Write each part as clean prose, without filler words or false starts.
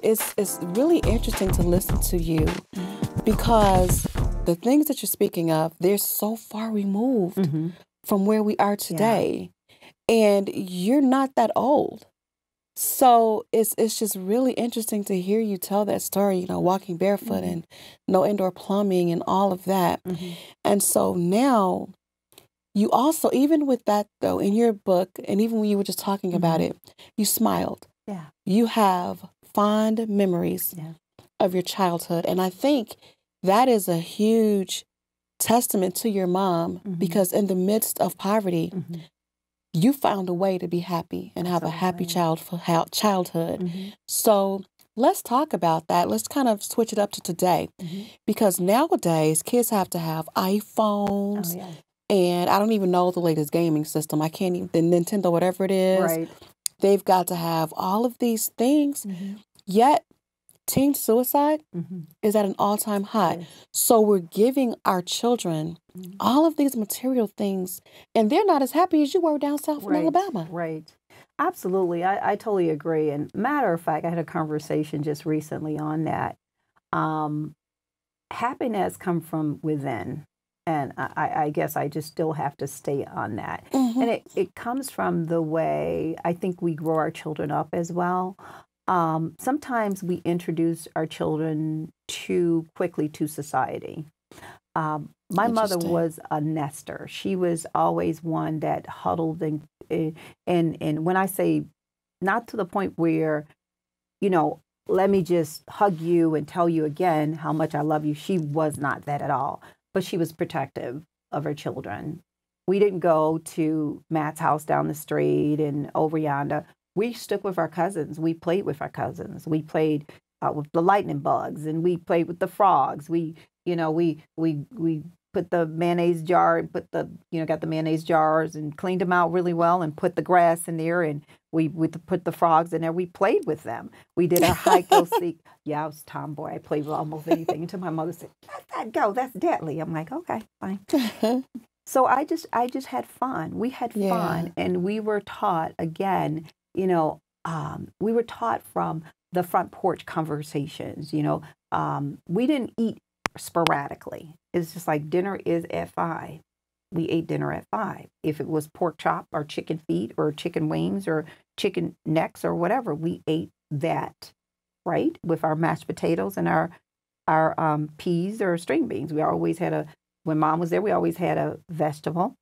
it's really interesting to listen to you because the things that you're speaking of, they're so far removed from where we are today. And you're not that old. So it's just really interesting to hear you tell that story, walking barefoot and no indoor plumbing and all of that. And so now you also, even with that though, in your book, and even when you were just talking about it, you smiled. Yeah. You have fond memories of your childhood. And I think that is a huge testament to your mom because in the midst of poverty, you found a way to be happy and have a happy childhood. So let's talk about that. Let's kind of switch it up to today because nowadays kids have to have iPhones and I don't even know the latest gaming system. I can't even, the Nintendo, whatever it is. Right. They've got to have all of these things. Yet teen suicide is at an all-time high. So we're giving our children all of these material things, and they're not as happy as you were down south in Alabama. Right. Absolutely. I totally agree. And matter of fact, I had a conversation just recently on that. Happiness comes from within. And I guess I just still have to stay on that. And it comes from the way I think we grow our children up as well. Sometimes we introduce our children too quickly to society. My mother was a nester. She was always one that huddled and when I say not to the point where, let me just hug you and tell you again how much I love you. She was not that at all, but she was protective of her children. We didn't go to Matt's house down the street and over yonder. We stuck with our cousins. We played with our cousins. We played with the lightning bugs, and we played with the frogs. We put the mayonnaise jar, got the mayonnaise jars and cleaned them out really well, and put the grass in there, and we put the frogs in there. We played with them. We did our hide go seek. Yeah, I was a tomboy. I played with almost anything until my mother said, "Let that go. That's deadly." I'm like, okay, fine. So I just had fun. We had fun, and we were taught again. We were taught from the front porch conversations. We didn't eat sporadically. It's just like dinner is at 5. We ate dinner at 5. If it was pork chop or chicken feet or chicken wings or chicken necks or whatever, we ate that, right? With our mashed potatoes and our peas or string beans. We always had when Mom was there, we always had a vegetable,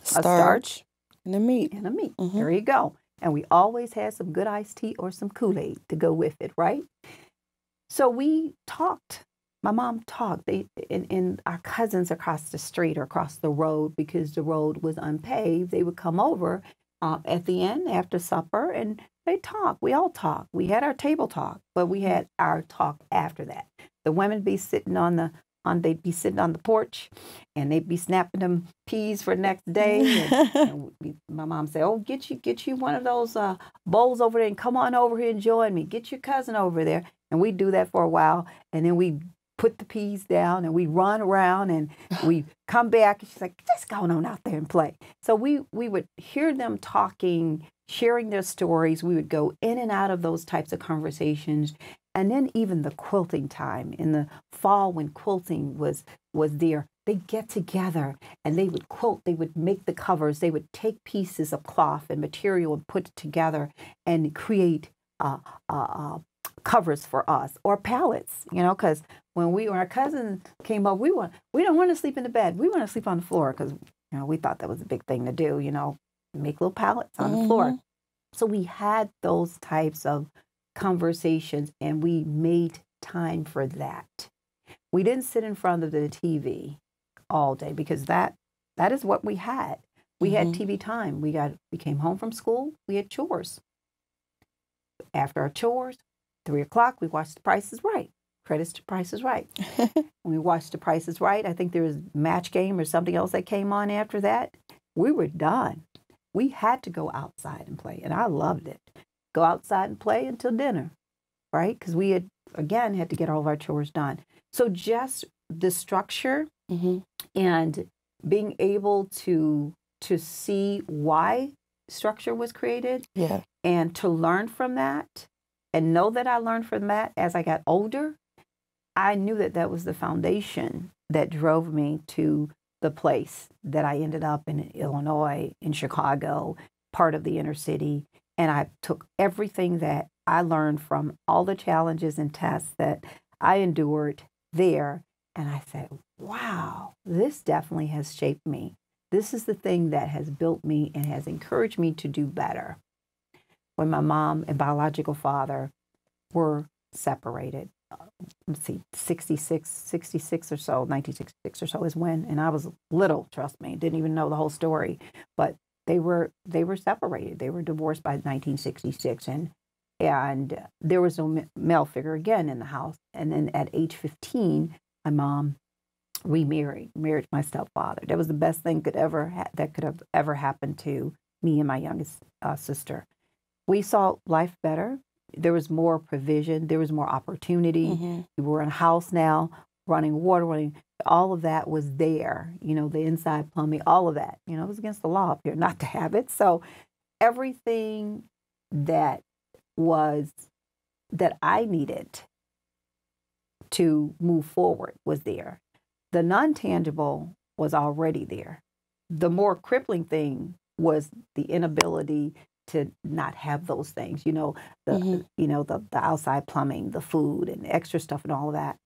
a starch, and a meat. There you go. And we always had some good iced tea or some Kool-Aid to go with it, right? So we talked. My mom talked. And our cousins across the street or across the road, because the road was unpaved, they would come over at the end after supper and they talk. We all talk. We had our table talk, but we had our talk after that. The women be sitting they'd be sitting on the porch, and they'd be snapping them peas for the next day. And my mom said, "Oh, get you one of those bowls over there, and come on over here and join me. Get your cousin over there." And we do that for a while, and then we put the peas down, and we run around, and we come back, and she's like, "Just go on out there and play." So we would hear them talking, sharing their stories. We would go in and out of those types of conversations. And then even the quilting time in the fall, when quilting was there, they'd get together and they would quilt. They would make the covers. They would take pieces of cloth and material and put it together and create covers for us, or pallets, because when our cousin came up, we don't want to sleep in the bed. We want to sleep on the floor, because we thought that was a big thing to do, make little pallets on the floor. So we had those types of conversations, and we made time for that. We didn't sit in front of the TV all day, because that is what we had. We had TV time. We came home from school. We had chores. After our chores, 3 o'clock, we watched The Price is Right. Credits to Price is Right. When we watched The Price is Right, I think there was Match Game or something else that came on after that. We were done. We had to go outside and play, and I loved it. Go outside and play until dinner, right? Because we had to get all of our chores done. So just the structure and being able to see why structure was created and to learn from that and know that I learned from that as I got older, I knew that that was the foundation that drove me to the place that I ended up in Illinois, in Chicago, part of the inner city. And I took everything that I learned from all the challenges and tests that I endured there. And I said, wow, this definitely has shaped me. This is the thing that has built me and has encouraged me to do better. When my mom and biological father were separated, let's see, 66 or so, 1966 or so is when, and I was little, trust me, didn't even know the whole story, but they were separated. They were divorced by 1966, and there was no male figure again in the house. And then at age 15, my mom remarried, married my stepfather. That was the best thing that could have ever happened to me and my youngest sister. We saw life better. There was more provision. There was more opportunity. Mm-hmm. We were in a house now, running water, all of that was there. The inside plumbing, all of that. It was against the law up here not to have it. So everything that I needed to move forward was there. The non-tangible was already there. The more crippling thing was the inability to not have those things, the outside plumbing, the food and extra stuff and all of that.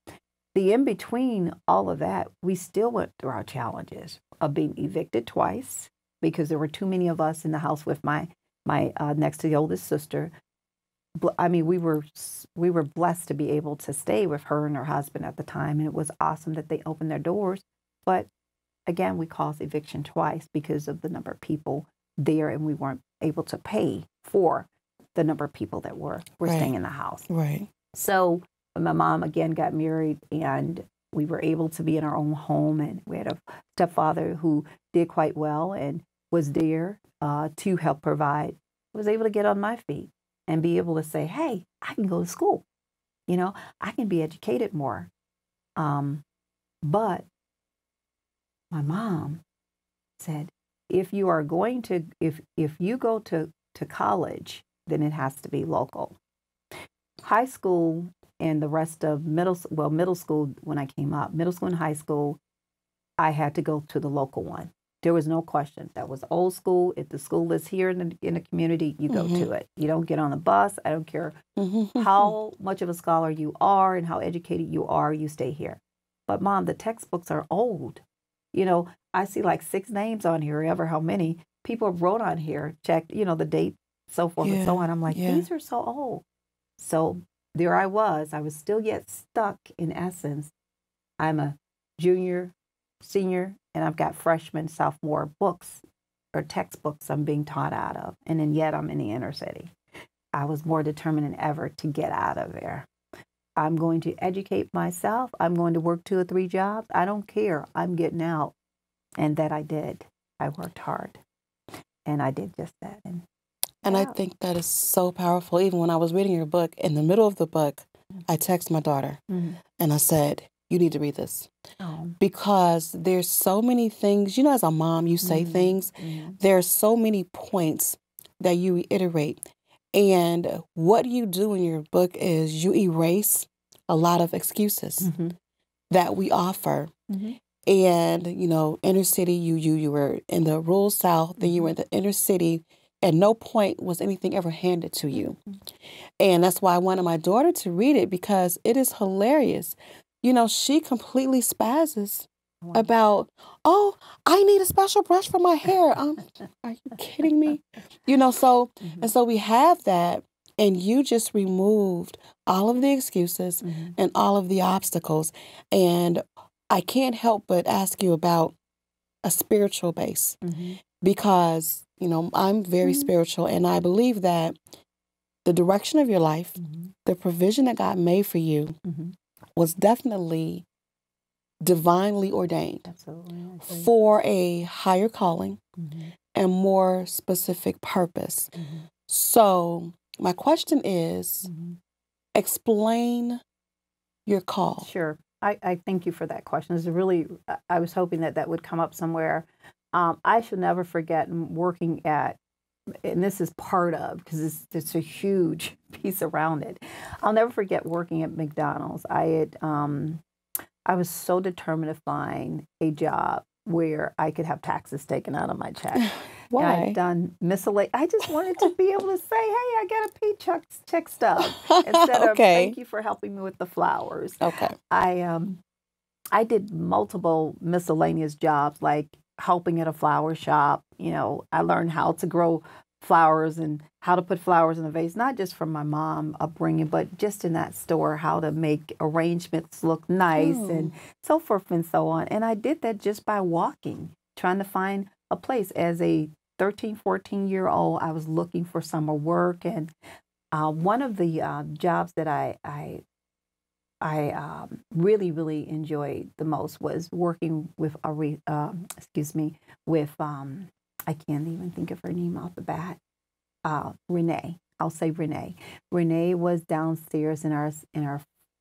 The in between all of that, we still went through our challenges of being evicted twice because there were too many of us in the house with my next to the oldest sister. I mean, we were blessed to be able to stay with her and her husband at the time, and it was awesome that they opened their doors. But again, we caused eviction twice because of the number of people there, and we weren't able to pay for the number of people that were staying in the house. Right. So my mom again got married, and we were able to be in our own home, and we had a stepfather who did quite well and was there to help provide. I was able to get on my feet and be able to say, hey, I can go to school. I can be educated more. But my mom said, if you are going to, if you go to college, then it has to be local. High school and the rest of middle school when I came up, middle school and high school, I had to go to the local one. There was no question. That was old school. If the school is here in the community, you go to it. You don't get on the bus. I don't care how much of a scholar you are and how educated you are, you stay here. But Mom, the textbooks are old. I see like 6 names on here, ever how many people wrote on here, checked, the date, so forth and so on. I'm like, these are so old. So there I was still yet stuck in essence. I'm a junior, senior, and I've got freshman, sophomore books or textbooks I'm being taught out of. And then yet I'm in the inner city. I was more determined than ever to get out of there. I'm going to educate myself. I'm going to work 2 or 3 jobs. I don't care. I'm getting out. And that I did. I worked hard. And I did just that. And I think that is so powerful. Even when I was reading your book, in the middle of the book, I texted my daughter and I said, you need to read this. Because there's so many things, as a mom, you say things. There's so many points that you reiterate. And what you do in your book is you erase a lot of excuses that we offer. And, inner city, you were in the rural South, then you were in the inner city. At no point was anything ever handed to you. And that's why I wanted my daughter to read it, because it is hilarious. She completely spazzes about, oh, I need a special brush for my hair. Are you kidding me? So, and so we have that, and you just removed all of the excuses and all of the obstacles. And I can't help but ask you about a spiritual base, because, I'm very spiritual, and I believe that the direction of your life, the provision that God made for you was definitely divinely ordained. Absolutely. For a higher calling and more specific purpose. So my question is, explain your call. Sure. I thank you for that question. It's really, I was hoping that would come up somewhere. I should never forget working at and this is part of, because it's a huge piece around it. I'll never forget working at McDonald's. I was so determined to find a job where I could have taxes taken out of my check. Why? And I've done miscellaneous. I just wanted to be able to say, hey, I got a paycheck check stub instead of thank you for helping me with the flowers. Okay. I did multiple miscellaneous jobs, like helping at a flower shop. You know, I learned how to grow flowers and how to put flowers in a vase, not just from my mom upbringing, but just in that store, how to make arrangements look nice and so forth and so on. And I did that just by walking, trying to find a place. As a 13, 14-year-old, I was looking for summer work. And one of the jobs that I really, really enjoyed the most was working with I can't even think of her name off the bat. Renee. I'll say Renee. Renee was downstairs in our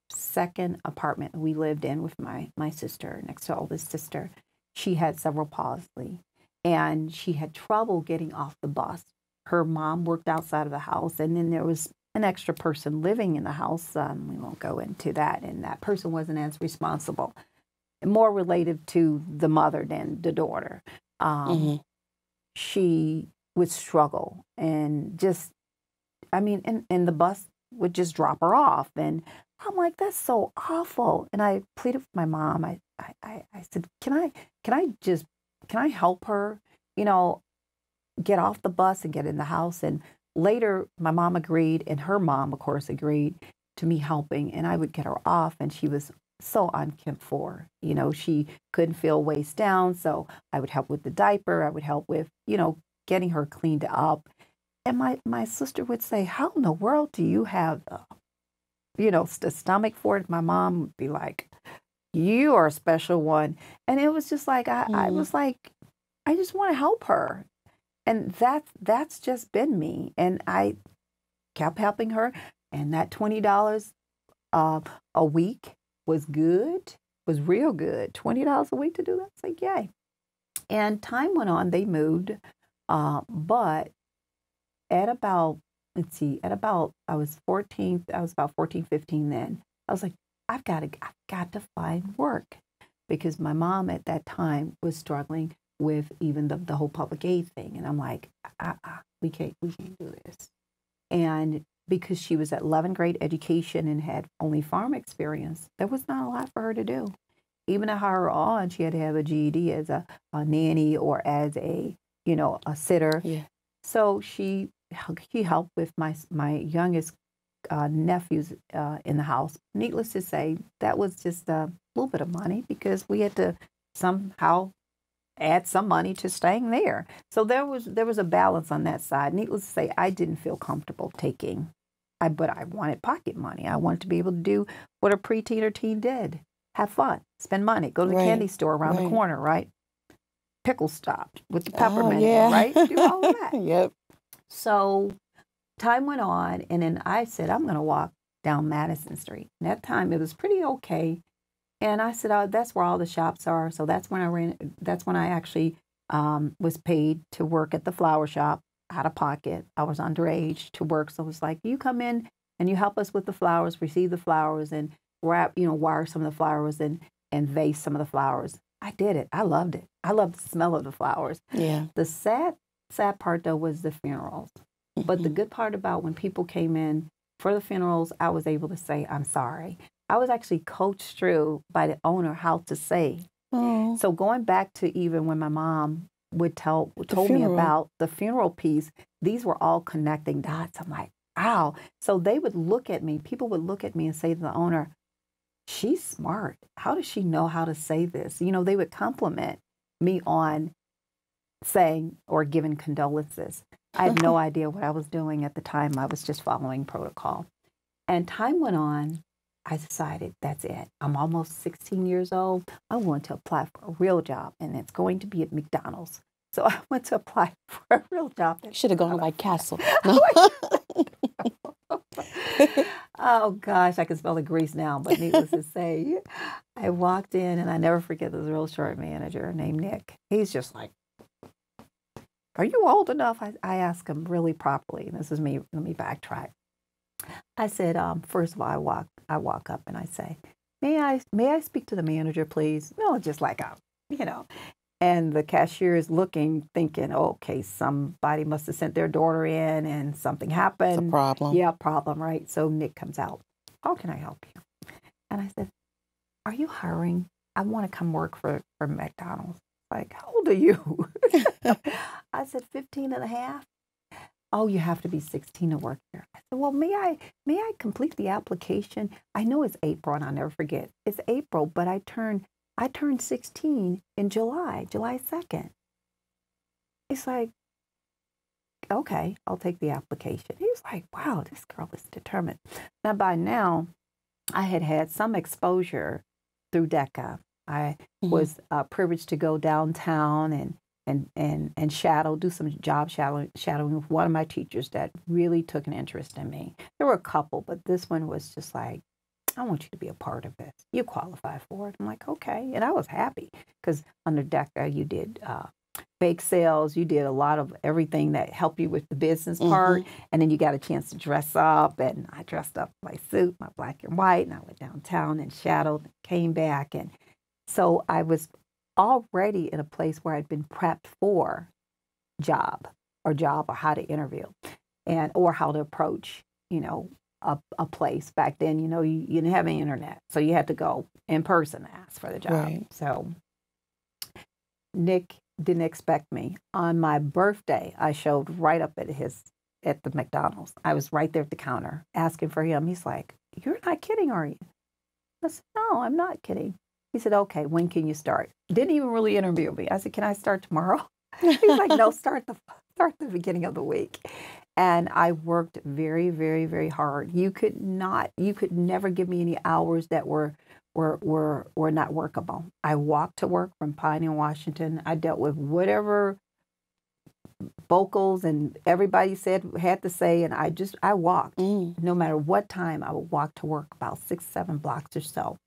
second apartment we lived in with my sister, next to oldest sister. She had cerebral palsy, and she had trouble getting off the bus. Her mom worked outside of the house, and then there was an extra person living in the house. We won't go into that, and that person wasn't as responsible. More related to the mother than the daughter. She would struggle and just, and the bus would just drop her off. And I'm like, that's so awful. And I pleaded with my mom. I said, can I help her, get off the bus and get in the house? And later my mom agreed, and her mom, of course, agreed to me helping. And I would get her off, and she was so unkempt for. She couldn't feel waist down, so I would help with the diaper. I would help with, getting her cleaned up. And my sister would say, how in the world do you have, the stomach for it? My mom would be like, you are a special one. And it was just like, I was like, I just want to help her. And that's just been me. And I kept helping her. And that $20 a week was good, was real good. $20 a week to do that. It's like, yay. And time went on, they moved. But at about, I was about 14, 15 then. I was like, I've got to find work, because my mom at that time was struggling with even the whole public aid thing. And I'm like, we can't do this. And because she was at 11th grade education and had only farm experience, there was not a lot for her to do. Even to hire her on, she had to have a GED as a nanny or as a sitter. Yeah. So she helped with my youngest nephews in the house. Needless to say, that was just a little bit of money, because we had to somehow add some money to staying there. So there was a balance on that side. Needless to say, I didn't feel comfortable taking, but I wanted pocket money. I wanted to be able to do what a preteen or teen did. Have fun, spend money, go to the candy store around the corner, right? Pickle stop with the peppermint, right? Do all of that. Yep. So time went on, and then I said, I'm going to walk down Madison Street. And that time it was pretty okay. And I said, oh, that's where all the shops are. So that's when I actually was paid to work at the flower shop out of pocket. I was underage to work. So it was like, you come in and you help us with the flowers, receive the flowers, and wire some of the flowers and vase some of the flowers. I did it. I loved it. I loved the smell of the flowers. Yeah. The sad part, though, was the funerals. Mm-hmm. But the good part about when people came in for the funerals, I was able to say, I'm sorry. I was actually coached through by the owner how to say. Oh. So going back to even when my mom told me about the funeral piece, these were all connecting dots. I'm like, wow. So they would look at me. People would look at me and say to the owner, she's smart. How does she know how to say this? They would compliment me on saying or giving condolences. I had no idea what I was doing at the time. I was just following protocol. And time went on. I decided, that's it. I'm almost 16 years old. I'm going to apply for a real job, and it's going to be at McDonald's. So I went to apply for a real job. Should have gone to White Castle. Oh, gosh, I can smell the grease now. But needless to say, I walked in, and I never forget this real short manager named Nick. He's just like, are you old enough? I asked him really properly. This is me. Let me backtrack. I said, first of all, I walk up and I say, may I speak to the manager, please? No, just like you know. And the cashier is looking, thinking, okay, somebody must have sent their daughter in and something happened. It's a problem. Yeah, problem, right? So Nick comes out. How can I help you? And I said, are you hiring? I want to come work for McDonald's. Like, how old are you? I said, 15 and a half. Oh, you have to be 16 to work here. I said, well, may I complete the application? I know it's April, and I'll never forget. It's April, but I turned 16 in July 2nd. It's like, okay, I'll take the application. He's like, wow, this girl is determined. Now, by now, I had some exposure through DECA. I was privileged to go downtown and do some job shadowing with one of my teachers that really took an interest in me. There were a couple, but this one was just like, I want you to be a part of this. You qualify for it. I'm like, okay. And I was happy because under DECA, you did bake sales. You did a lot of everything that helped you with the business part. And then you got a chance to dress up. And I dressed up my suit, my black and white. And I went downtown and shadowed and came back. And so I was already in a place where I'd been prepped for job or how to interview or how to approach, a place. Back then, you didn't have any internet. So you had to go in person to ask for the job. Right. So Nick didn't expect me. On my birthday, I showed right up at the McDonald's. I was right there at the counter asking for him. He's like, you're not kidding, are you? I said, no, I'm not kidding. He said, okay, when can you start? Didn't even really interview me. I said, can I start tomorrow? He's like, no, start the beginning of the week. And I worked very, very, very hard. You could never give me any hours that were not workable. I walked to work from Pioneer, Washington. I dealt with whatever vocals and everybody had to say, and I walked. No matter what time, I would walk to work about 6-7 blocks or so.